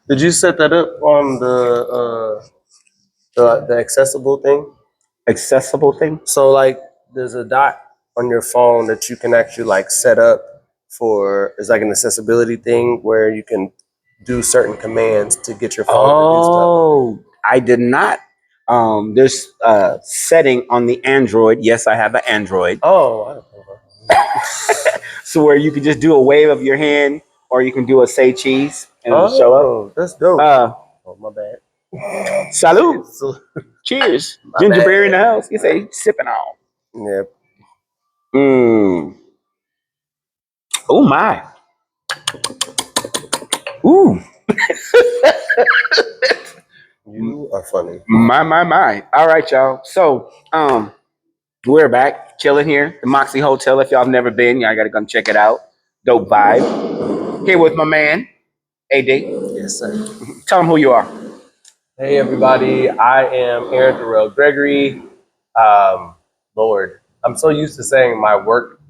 Did you set that up on the accessible thing? Accessible thing? So like, there's a dot on your phone that you can actually like set up for. It's like an accessibility thing where you can do certain commands to get your phone to do stuff. Oh, I did not. There's a setting on the Android. Yes, I have an Android. Oh, I don't know. So where you can just do a wave of your hand, or you can do a say cheese, and it'll show up. Oh, that's dope. Oh, my bad. Salute. So, Cheers. my Ginger bad. beer in the house. You say sipping on. Yeah. Oh my. Ooh. You are funny. My. All right, y'all. So, we're back chilling here, the Moxie Hotel. If y'all have never been, y'all gotta come check it out. Dope vibe. Here with my man, AD. Yes, sir. Tell him who you are. Hey, everybody. I am Aaron Darrell Gregory. Lord, I'm so used to saying my work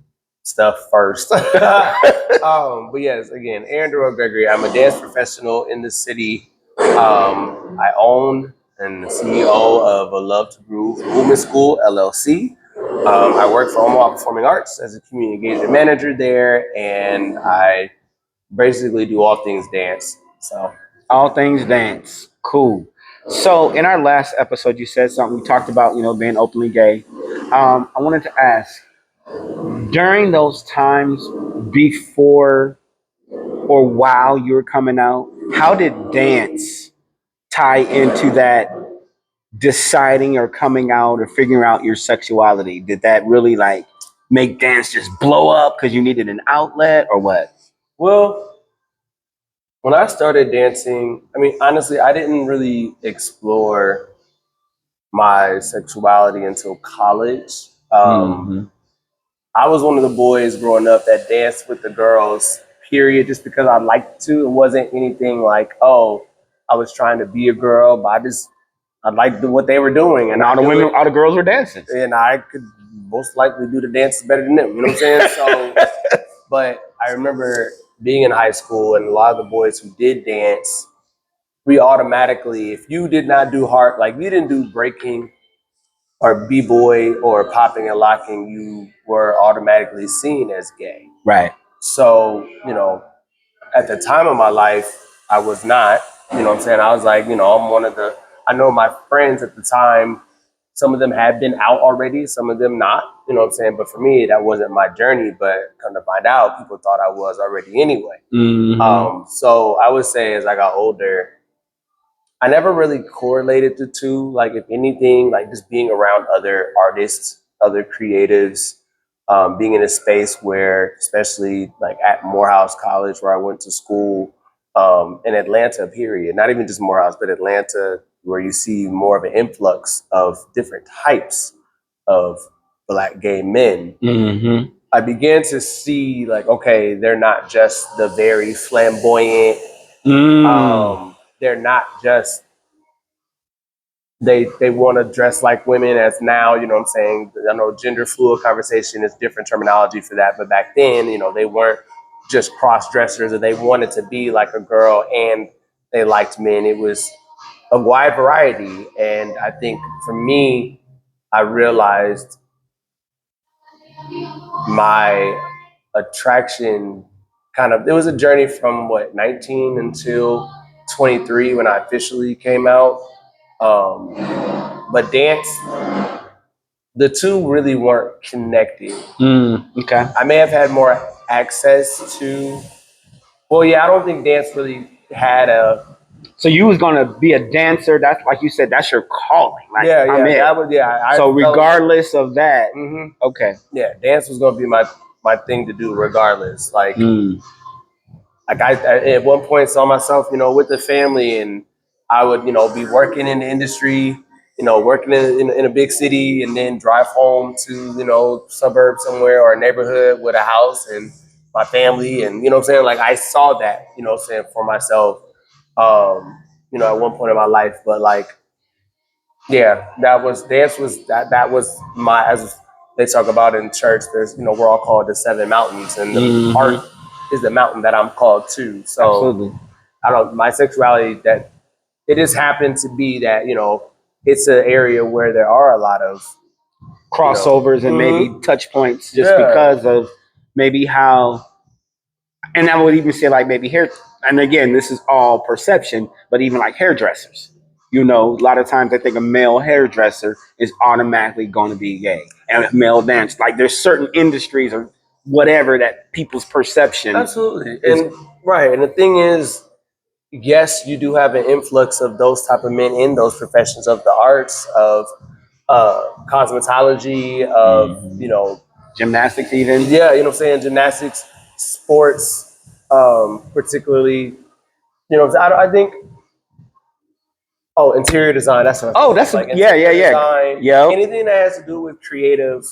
stuff first. But yes, again, Aaron Darrell Gregory. I'm a dance professional in the city. I own and the CEO of a Love to Groove Movement School, LLC. I work for Omaha Performing Arts as a community engagement manager there, and I basically do all things dance. So, All things dance. Cool. So, in our last episode, you said something. We talked about, being openly gay. I wanted to ask, during those times before or while you were coming out, how did dance tie into that deciding or coming out or figuring out your sexuality? Did that really like make dance just blow up because you needed an outlet or what? well, when I started dancing, I mean, honestly, I didn't really explore my sexuality until college. I was one of the boys growing up that danced with the girls, period, just because I liked to. It wasn't anything like, oh, I was trying to be a girl, but I liked what they were doing, And all the women, all the girls were dancing. and I could most likely do the dances better than them. You know what I'm saying? So, but I remember being in high school, and a lot of the boys who did dance, we automatically, if you did not do hard, like you didn't do breaking or b-boy or popping and locking, you were automatically seen as gay. Right. So, at the time of my life, I was not, you know what I'm saying? I was like, I'm one of I know my friends at the time, some of them had been out already, some of them not, you know what I'm saying? But for me, that wasn't my journey, but come to find out, people thought I was already anyway. So I would say as I got older, I never really correlated the two. Like, if anything, like just being around other artists, other creatives, being in a space where, especially like at Morehouse College, where I went to school, in Atlanta, period, not even just Morehouse, but Atlanta, where you see more of an influx of different types of Black gay men. I began to see, like, okay, they're not just the very flamboyant. They're not just they want to dress like women as now, you know what I'm saying? I know gender fluid conversation is different terminology for that, but back then, they weren't just cross dressers, or they wanted to be like a girl and they liked men. It was a wide variety. And I think for me, I realized my attraction it was a journey from 19 until 23 when I officially came out. But dance, the two really weren't connected. Okay. I may have had more access to. Well, yeah, I don't think dance really had a. So you was gonna be a dancer. That's like you said. That's your calling. Like, Yeah, that was, yeah. So regardless of that, okay. Yeah, dance was gonna be my thing to do regardless. Like, like I at one point saw myself, with the family, and I would, be working in the industry, working in a big city, and then drive home to, suburb somewhere or a neighborhood with a house and my family, and you know what I'm saying. Like, I saw that, what I'm saying, for myself, at one point in my life. But like, yeah, that was my, as they talk about in church. There's, we're all called the seven mountains, and the heart is the mountain that I'm called to. So, absolutely. I don't my sexuality that it just happened to be that it's an area where there are a lot of Crossovers and maybe mhm, touch points just yeah, because of maybe how, and I would even say like maybe hair, and again, this is all perception, but even like hairdressers. A lot of times I think a male hairdresser is automatically going to be gay, and a male dance. Like there's certain industries or whatever that people's perception absolutely, is. and right, and the thing is, yes, you do have an influx of those type of men in those professions of the arts of cosmetology of Mhm. Gymnastics, even. yeah, what I'm saying, gymnastics, sports, particularly, I think, oh, interior design, that's what I Oh, think of, that's like yeah, yeah, interior yeah. design, Yep. anything that has to do with creative.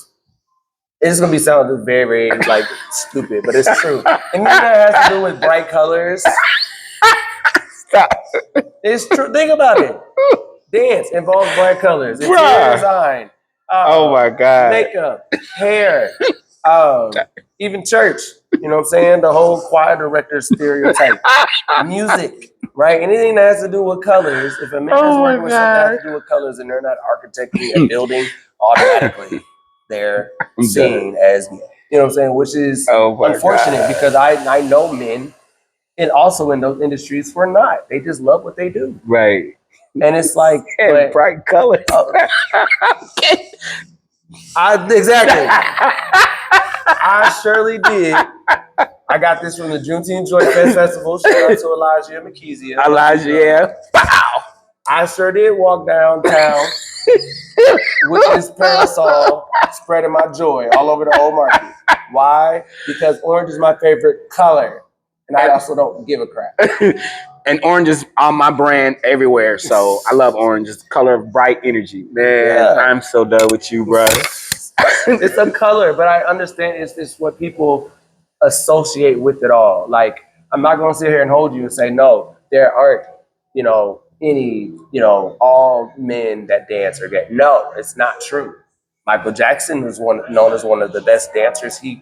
It's gonna be sounding very, very like stupid, but it's true. Anything that has to do with bright colors, Stop. it's true. Think about it. Dance involves bright colors, interior Bruh. design, Oh my God. makeup, hair, even church. You know what I'm saying? The whole choir director stereotype, music, right? Anything that has to do with colors. If a man is Oh working my with something that has God. to do with colors and they're not architecting a building, automatically they're I'm done. seen as gay. You know what I'm saying? Which is Oh my unfortunate God. because I know men and also in those industries who are not. They just love what they do. Right. And it's like, And but bright colors. exactly. I surely did. I got this from the Juneteenth Joy Fest Festival. Shout out to Elijah and Makezia. Elijah, yeah. Wow. I sure did walk downtown with this parasol, spreading my joy all over the old market. Why? Because orange is my favorite color. And I also don't give a crap. And orange is on my brand everywhere. So I love orange. It's the color of bright energy. Man, Yeah. I'm so done with you, bro. It's a color, but I understand it's what people associate with it all. Like, I'm not going to sit here and hold you and say, no, there aren't, any, all men that dance are gay. No, it's not true. Michael Jackson was known as one of the best dancers. He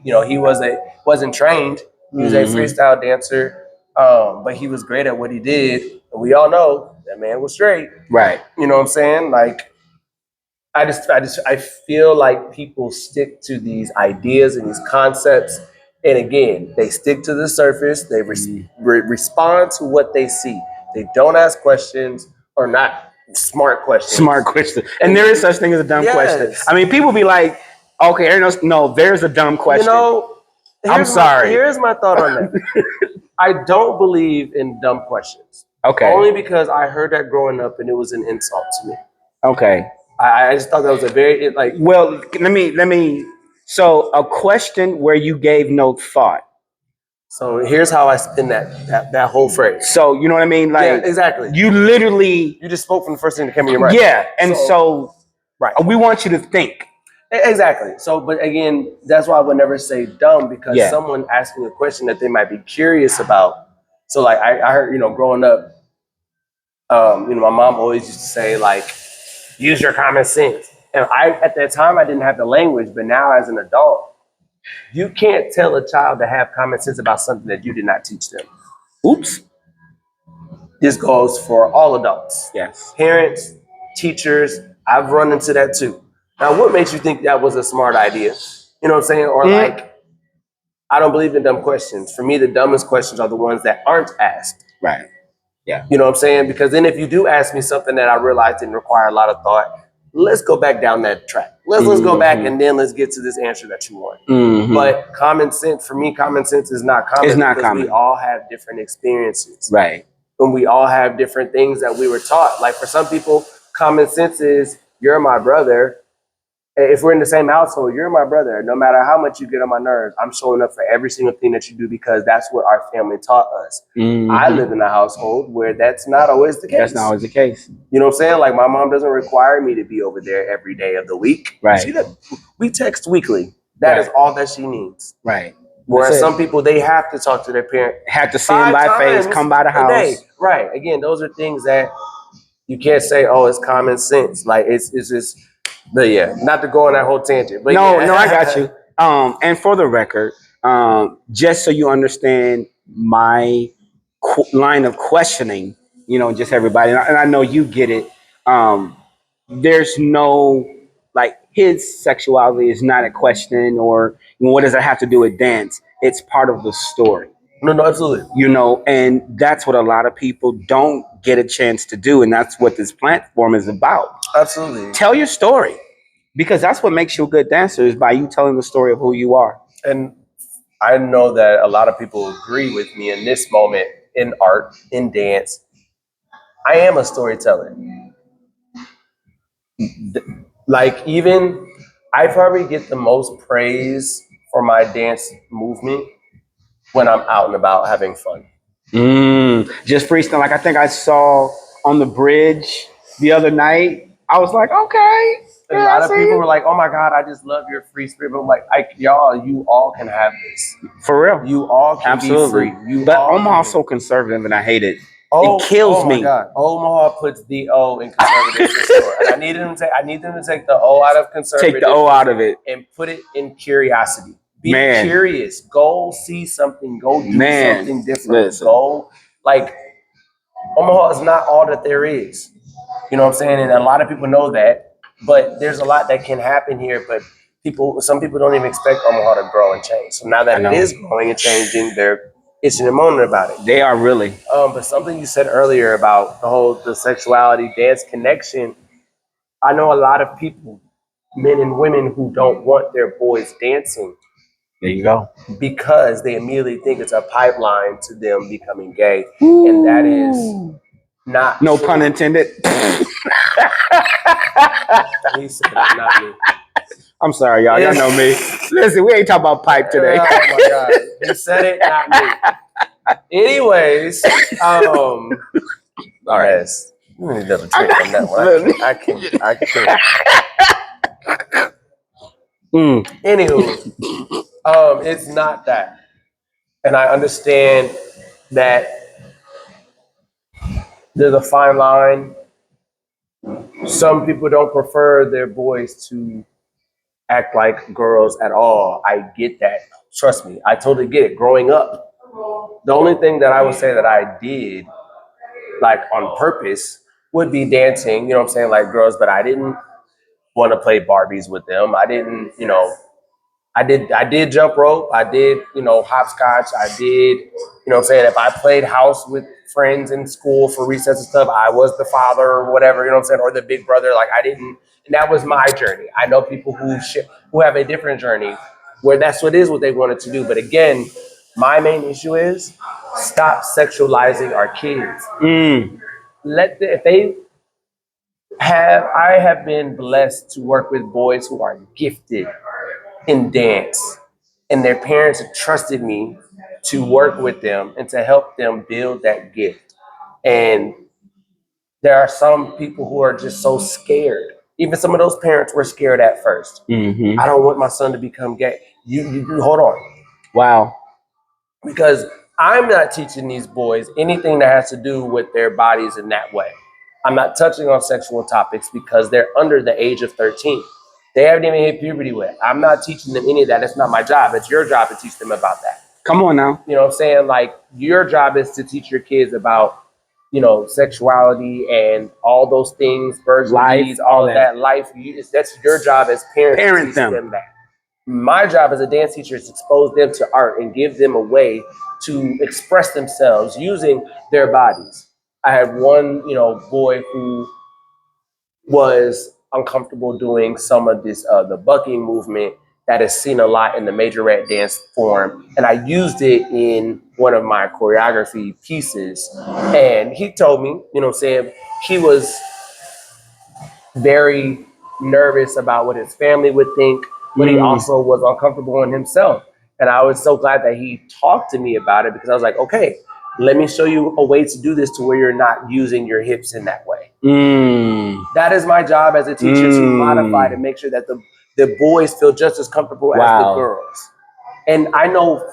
wasn't trained. He was a Mhm. freestyle dancer, but he was great at what he did. And we all know that man was straight. Right. You know what I'm saying? Like, I feel like people stick to these ideas and these concepts, and again, they stick to the surface. They respond to what they see. They don't ask questions or not smart questions. Smart question. And there is such thing as a dumb question. Yes. I mean, people be like, okay, no, there's a dumb question. I'm sorry. Here's my thought on that. I don't believe in dumb questions. Okay. Only because I heard that growing up and it was an insult to me. Okay. I just thought that was a very like. Well, let me. So a question where you gave no thought. So here's how I spin that whole phrase. So you know what I mean? Like, Yeah, exactly. You literally. You just spoke from the first thing that came to your mind. Yeah, and so right. We want you to think. Exactly. So, but again, that's why I would never say dumb because Yeah. someone asking a question that they might be curious about. So, like I heard, growing up, my mom always used to say like, use your common sense. And at that time, I didn't have the language, but now as an adult, you can't tell a child to have common sense about something that you did not teach them. Oops. This goes for all adults. Yes. Parents, teachers, I've run into that too. Now, what makes you think that was a smart idea? You know what I'm saying? Or like, I don't believe in dumb questions. For me, the dumbest questions are the ones that aren't asked. Right. Yeah. You know what I'm saying? Because then if you do ask me something that I realize didn't require a lot of thought, let's go back down that track. Let's go back and then let's get to this answer that you want. But common sense, for me, common sense is not common. It's not because common. We all have different experiences. Right. And we all have different things that we were taught. Like for some people, common sense is you're my brother. If we're in the same household, you're my brother. No matter how much you get on my nerves, I'm showing up for every single thing that you do because that's what our family taught us. I live in a household where that's not always the case. That's not always the case. You know what I'm saying? Like my mom doesn't require me to be over there every day of the week. Right. We text weekly. That is all that she needs. Right. Whereas some people, they have to talk to their parent. Have to see them by face, come by the house. Right. Again, those are things that you can't say, oh, it's common sense. Like it's just, but yeah, not to go on that whole tangent. But no, yeah. no, I got you. And for the record, just so you understand my line of questioning, just everybody. And I know you get it. Um, there's no, like, his sexuality is not a question, or what does it have to do with dance? It's part of the story, No, no, absolutely. and that's what a lot of people don't get a chance to do, and that's what this platform is about. Absolutely. Tell your story, because that's what makes you a good dancer, is by you telling the story of who you are. And I know that a lot of people agree with me in this moment in art, in dance. I am a storyteller. Like, even I probably get the most praise for my dance movement when I'm out and about having fun. Just freestyle. Like, I think I saw on the bridge the other night. I was like, okay. A lot of people were like, "Oh my God, I just love your free spirit." But I'm like, y'all, you all can have this. For real. You all can Absolutely. be free. You But all Omaha's can. so conservative, and I hate it. Oh, it kills oh my me. God. Omaha puts the O in conservative for sure. And I need them to take the O out of conservative. Take the O out of it. And put it in curiosity. Be Man. curious. Go see something. Go do something different. Listen. Go, like, Omaha is not all that there is. You know what I'm saying? And a lot of people know that. But there's a lot that can happen here. But some people don't even expect Omaha to grow and change. So now that it is growing and changing, they're itching and moaning about it. They are really. But something you said earlier about the sexuality dance connection. I know a lot of people, men and women, who don't want their boys dancing. There you go. Because they immediately think it's a pipeline to them becoming gay. Ooh. And that is not no true. Pun intended. He said it, not me. I'm sorry, y'all. Y'all know me. Listen, we ain't talking about pipe today. Oh my God. He said it, not me. Anyways, all right. Yes. You need another drink on that one. I can't. Anywho, it's not that. And I understand that there's a fine line. Some people don't prefer their boys to act like girls at all. I get that. Trust me, I totally get it. Growing up, the only thing that I would say that I did, like, on purpose, would be dancing, you know what I'm saying, like girls, but I didn't want to play Barbies with them. I didn't, I did jump rope. I did, hopscotch. I did, what I'm saying? If I played house with friends in school for recess and stuff, I was the father or whatever, you know what I'm saying? Or the big brother. Like, I didn't, and that was my journey. I know people who have a different journey where that's what they wanted to do. But again, my main issue is stop sexualizing our kids. I have been blessed to work with boys who are gifted in dance, and their parents have trusted me to work with them and to help them build that gift. And there are some people who are just so scared. Even some of those parents were scared at 1st. Mm-hmm. I don't want my son to become gay. You hold on. Wow. Because I'm not teaching these boys anything that has to do with their bodies in that way. I'm not touching on sexual topics because they're under the age of 13. They haven't even hit puberty yet. I'm not teaching them any of that. It's not my job. It's your job to teach them about that. Come on now. You know what I'm saying? Like, your job is to teach your kids about, sexuality and all those things, virginities, all of that life. That's your job as parents to teach them that. My job as a dance teacher is to expose them to art and give them a way to express themselves using their bodies. I had one, boy who was uncomfortable doing some of this, the bucking movement that is seen a lot in the majorette dance form. And I used it in one of my choreography pieces. And he told me, he was very nervous about what his family would think, but he also was uncomfortable in himself. And I was so glad that he talked to me about it, because I was like, okay, let me show you a way to do this to where you're not using your hips in that way. That is my job as a teacher, to modify, to make sure that the boys feel just as comfortable as the girls. And I know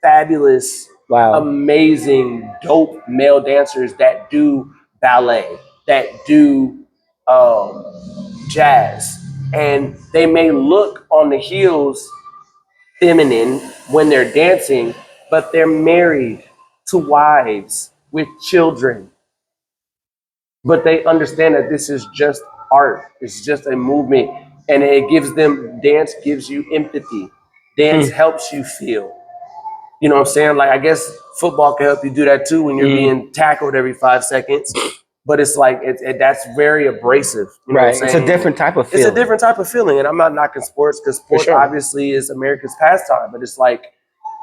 fabulous, amazing, dope male dancers that do ballet, that do jazz, and they may look on the heels feminine when they're dancing, but they're married. to wives with children, but they understand that this is just art. It's just a movement, and it gives them. Dance gives you empathy. Dance helps you feel. You know what I'm saying? Like, I guess football can help you do that too when you're being tackled every 5 seconds. But it's like that's very abrasive. You know what I'm Right. saying? It's a different type of It's a feeling. different type of feeling, and I'm not knocking sports because sports sure. obviously is America's pastime. But it's like,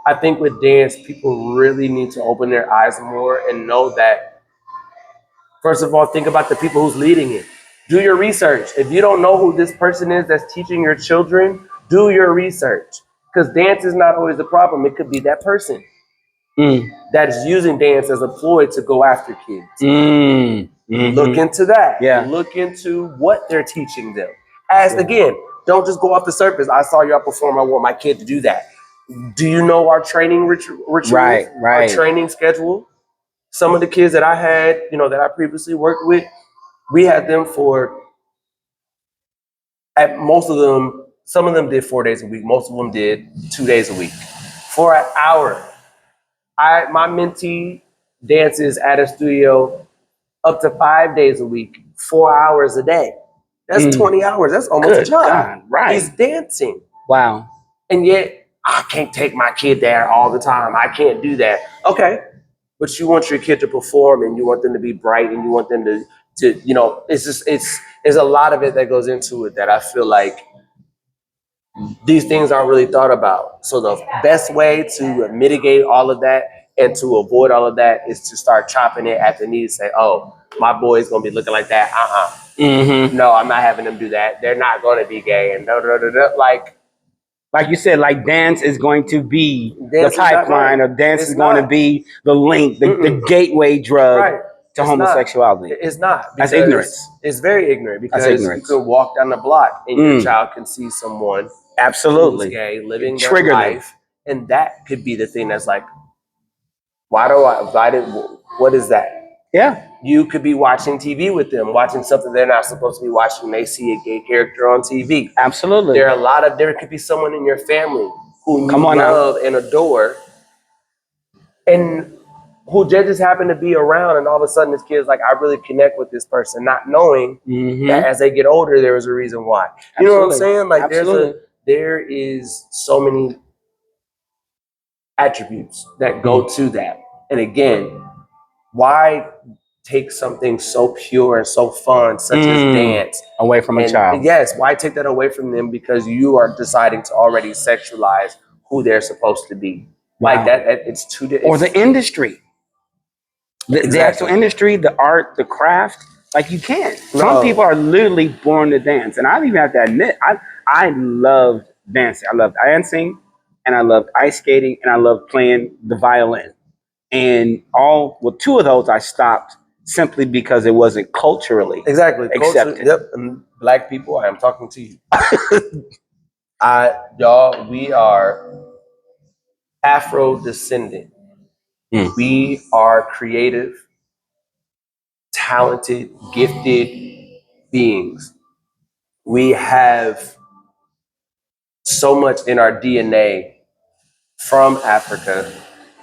I think with dance, people really need to open their eyes more and know that. First of all, think about the people who's leading it. Do your research. If you don't know who this person is that's teaching your children, do your research. Because dance is not always the problem. It could be that person that is using dance as a ploy to go after kids. Look into that. Yeah. Look into what they're teaching them. As again, don't just go off the surface. I saw y'all perform. I want my kid to do that. Do you know our training rituals? Right. Our training schedule? Some of the kids that I had, that I previously worked with, we had them at most of them, some of them did 4 days a week. Most of them did 2 days a week for an hour. My mentee dances at a studio up to 5 days a week, 4 hours a day. That's 20 hours. That's almost a job. God, right. He's dancing. Wow. And yet, I can't take my kid there all the time. I can't do that. Okay. But you want your kid to perform, and you want them to be bright, and you want them to there's a lot of it that goes into it that I feel like these things aren't really thought about. So the best way to mitigate all of that and to avoid all of that is to start chopping it at the knees. Say, oh, my boy's gonna be looking like that. No, I'm not having them do that. They're not gonna be gay and like you said, like dance is going to be Dance the is not pipeline, right. or dance It's is going to not. be the link, the gateway drug Right. to It's homosexuality. not. It's not. That's Because ignorance. It's very ignorant because ignorance. you can walk down the block and your child can see someone who's Absolutely. gay living Trigger their them. life, and that could be the thing that's like, what is that? Yeah. You could be watching TV with them, watching something they're not supposed to be watching. They see a gay character on TV. Absolutely. There could be someone in your family who you on now. love and adore, and who just happen to be around, and all of a sudden this kid's like, I really connect with this person, not knowing that as they get older, there is a reason why. You know what I'm saying? Like, there is so many attributes that go to that. And again, why take something so pure and so fun, such as dance, away from a child? Yes, why take that away from them because you are deciding to already sexualize who they're supposed to be? Wow. Like that, it's too. Or the industry, the actual industry, the art, the craft. Like, you can't. Some people are literally born to dance, and I even have to admit, I love dancing. I love dancing, and I love ice skating, and I love playing the violin. And two of those I stopped simply because it wasn't culturally accepted. Yep, and Black people, I am talking to you. Y'all, we are Afro descendant. We are creative, talented, gifted beings. We have so much in our DNA from Africa.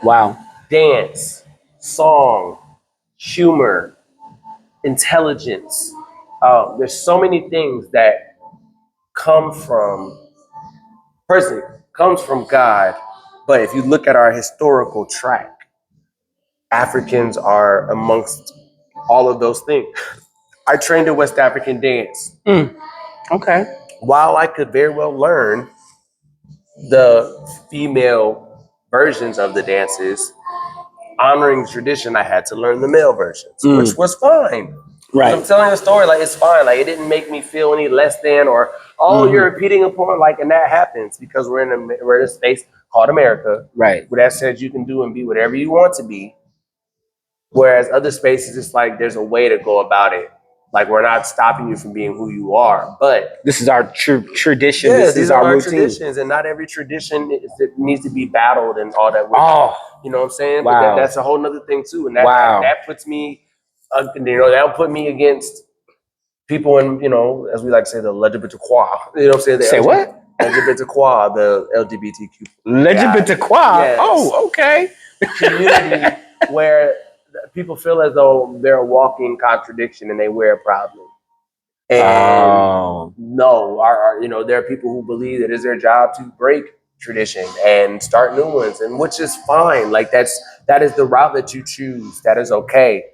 Wow. Dance, song, humor, intelligence. There's so many things that comes from God. But if you look at our historical track, Africans are amongst all of those things. I trained in West African dance. Okay. While I could very well learn the female versions of the dances, honoring tradition, I had to learn the male versions, which was fine. Right. I'm telling you a story, like, it's fine. Like, it didn't make me feel any less than, or you're repeating a point, like, and that happens because we're in a space called America. Right. Where that says you can do and be whatever you want to be. Whereas other spaces, it's like there's a way to go about it. Like, we're not stopping you from being who you are, but this is our tradition. Yeah, this these is are our our routine. traditions, and not every tradition needs to be battled and all that. You know what I'm saying? Wow. But that's a whole nother thing too, and that puts me, that'll put me against people in, as we like to say, the LGBTQ. You know what I'm saying? Say what? LGBTQ, the LGBTQ. LGBTQ. Yes. Oh, okay. Community where people feel as though they're a walking contradiction and they wear it proudly. And Oh, no, there are people who believe that it's their job to break tradition and start new ones, and which is fine. Like that is the route that you choose. That is okay.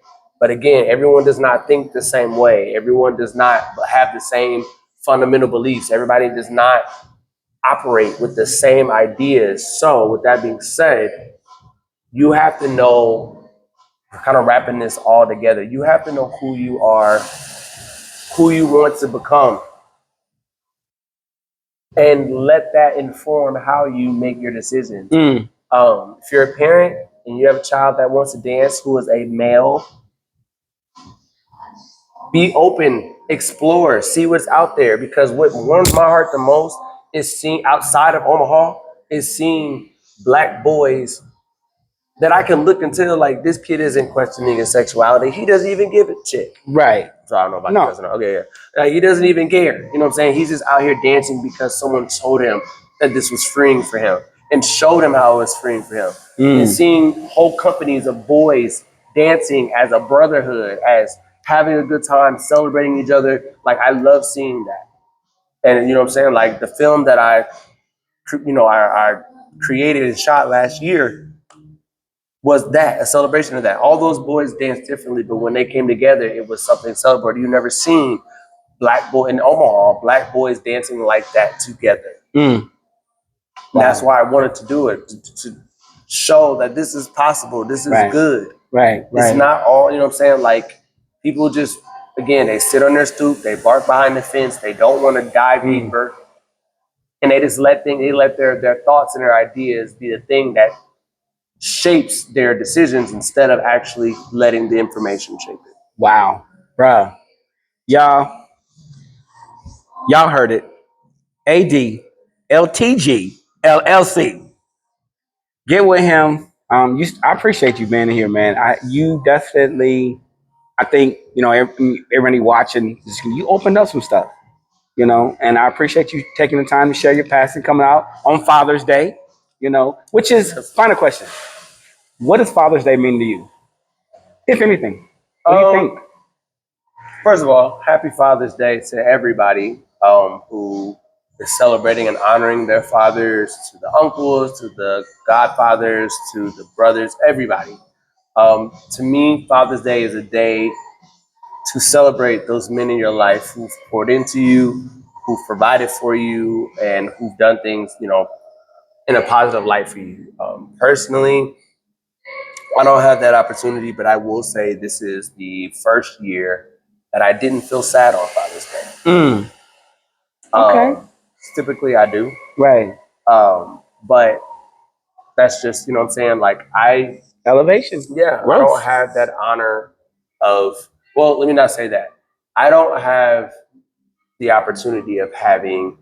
But again, everyone does not think the same way. Everyone does not have the same fundamental beliefs. Everybody does not operate with the same ideas. So, with that being said, you have to know, kind of wrapping this all together, you have to know who you are, who you want to become, and let that inform how you make your decisions. If you're a parent and you have a child that wants to dance who is a male, be open, explore, see what's out there. Because what warms my heart the most is seeing outside of Omaha is seeing black boys that I can look into, like, this kid isn't questioning his sexuality. He doesn't even give a shit. right. So I don't know about the cousin. Okay, yeah. He doesn't even care. You know what I'm saying? He's just out here dancing because someone told him that this was freeing for him and showed him how it was freeing for him. And seeing whole companies of boys dancing as a brotherhood, as having a good time, celebrating each other. Like, I love seeing that. And you know what I'm saying? Like, the film that I created and shot last year was that, a celebration of that. All those boys danced differently, but when they came together, it was something celebrated. You never seen black boy in Omaha, black boys dancing like that together. Wow. That's why I wanted to do it, to show that this is possible. This is good. Right. It's not all, you know what I'm saying? Like, people just, again, they sit on their stoop, they bark behind the fence, they don't want to dive deeper, and they just let their thoughts and their ideas be the thing that shapes their decisions instead of actually letting the information shape it. Wow, bro. Y'all, y'all heard it. AD, LTG, LLC. Get with him. I appreciate you being here, man. You definitely, I think, everybody watching, you opened up some stuff, and I appreciate you taking the time to share your passion coming out on Father's Day, which is, final question. What does Father's Day mean to you? If anything, what do you think? First of all, happy Father's Day to everybody who is celebrating and honoring their fathers, to the uncles, to the godfathers, to the brothers, everybody. To me, Father's Day is a day to celebrate those men in your life who've poured into you, who've provided for you, and who've done things, in a positive light for you. Personally, I don't have that opportunity, but I will say this is the first year that I didn't feel sad on Father's Day. Okay. Typically, I do. Right. But that's just, what I'm saying? Like, Elevation. I don't have that honor of, well, let me not say that. I don't have the opportunity of having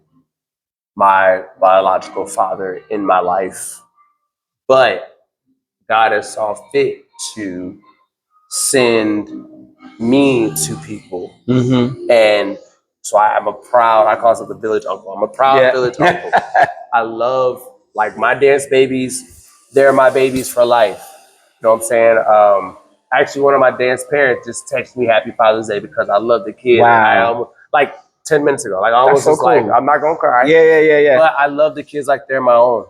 my biological father in my life, but God has saw fit to send me to people. And so I'm a proud, I call myself the village uncle. I'm a proud village uncle. I love, like, my dance babies, they're my babies for life. You know what I'm saying? Actually, one of my dance parents just texted me Happy Father's Day because I love the kid. Wow. And I almost, like, 10 minutes ago. Like, I almost so was like, cool. I'm not going to cry. Yeah. But I love the kids like they're my own.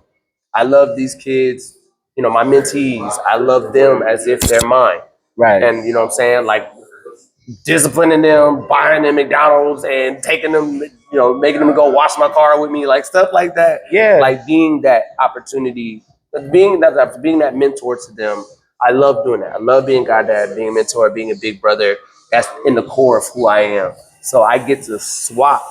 I love these kids, my mentees. I love them as if they're mine. Right. And you know what I'm saying? Like, disciplining them, buying them McDonald's and taking them, making them go wash my car with me, like stuff like that. Yeah. Like, being that opportunity, being that mentor to them. I love doing that. I love being goddad, being a mentor, being a big brother. That's in the core of who I am. So I get to swap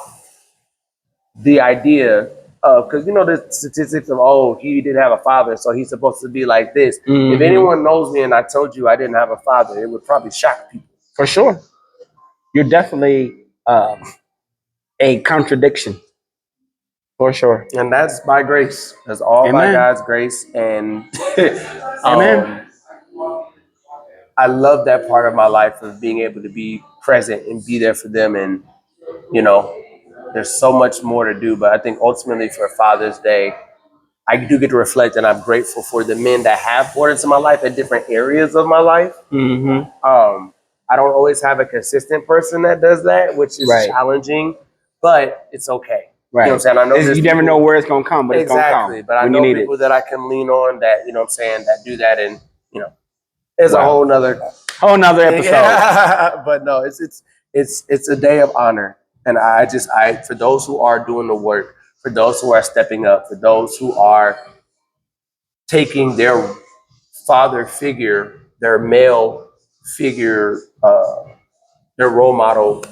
the idea of, because the statistics of, oh, he didn't have a father, so he's supposed to be like this. If anyone knows me and I told you I didn't have a father, it would probably shock people. For sure. You're definitely a contradiction. For sure. And that's by grace. That's all Amen. by God's grace. And Amen. I love that part of my life of being able to be present and be there for them. And, there's so much more to do. But I think ultimately for Father's Day, I do get to reflect, and I'm grateful for the men that have poured into my life at different areas of my life. Mm-hmm. I don't always have a consistent person that does that, which is Right. challenging, but it's okay. Right. You know what I'm saying? I know You never know where it's gonna come, but it's gonna come. but I when know you need people it. that I can lean on that, you know what I'm saying, that do that, and it's a Wow. whole nother episode. Yeah. But no, it's a day of honor. And I for those who are doing the work, for those who are stepping up, for those who are taking their father figure, their male figure, their role model,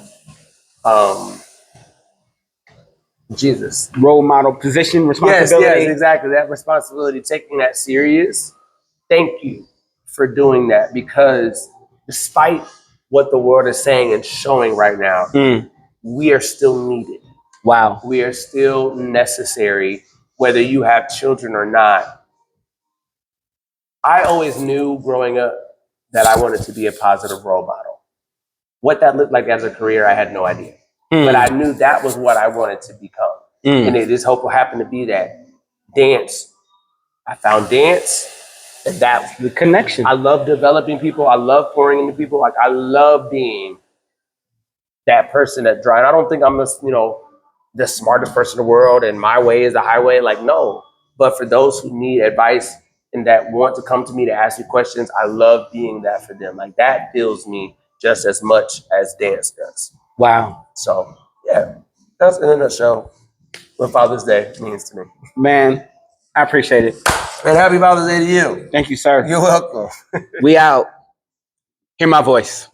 um, Jesus. Role model position, responsibility. Yes, exactly. That responsibility, taking that serious. Thank you for doing that, because despite what the world is saying and showing right now, we are still needed. Wow. We are still necessary, whether you have children or not. I always knew growing up that I wanted to be a positive role model. What that looked like as a career, I had no idea. But I knew that was what I wanted to become. And it just happened to be that. Dance. I found dance. And that The connection. I love developing people. I love pouring into people. Like, I love being that person that drives. I don't think I'm the smartest person in the world and my way is the highway. Like, no. But for those who need advice and that want to come to me to ask me questions, I love being that for them. Like, that fills me just as much as dance does. Wow. So, yeah, that's in a nutshell what Father's Day means to me. Man, I appreciate it. And happy Father's Day to you. Thank you, sir. You're welcome. We out. Hear my voice.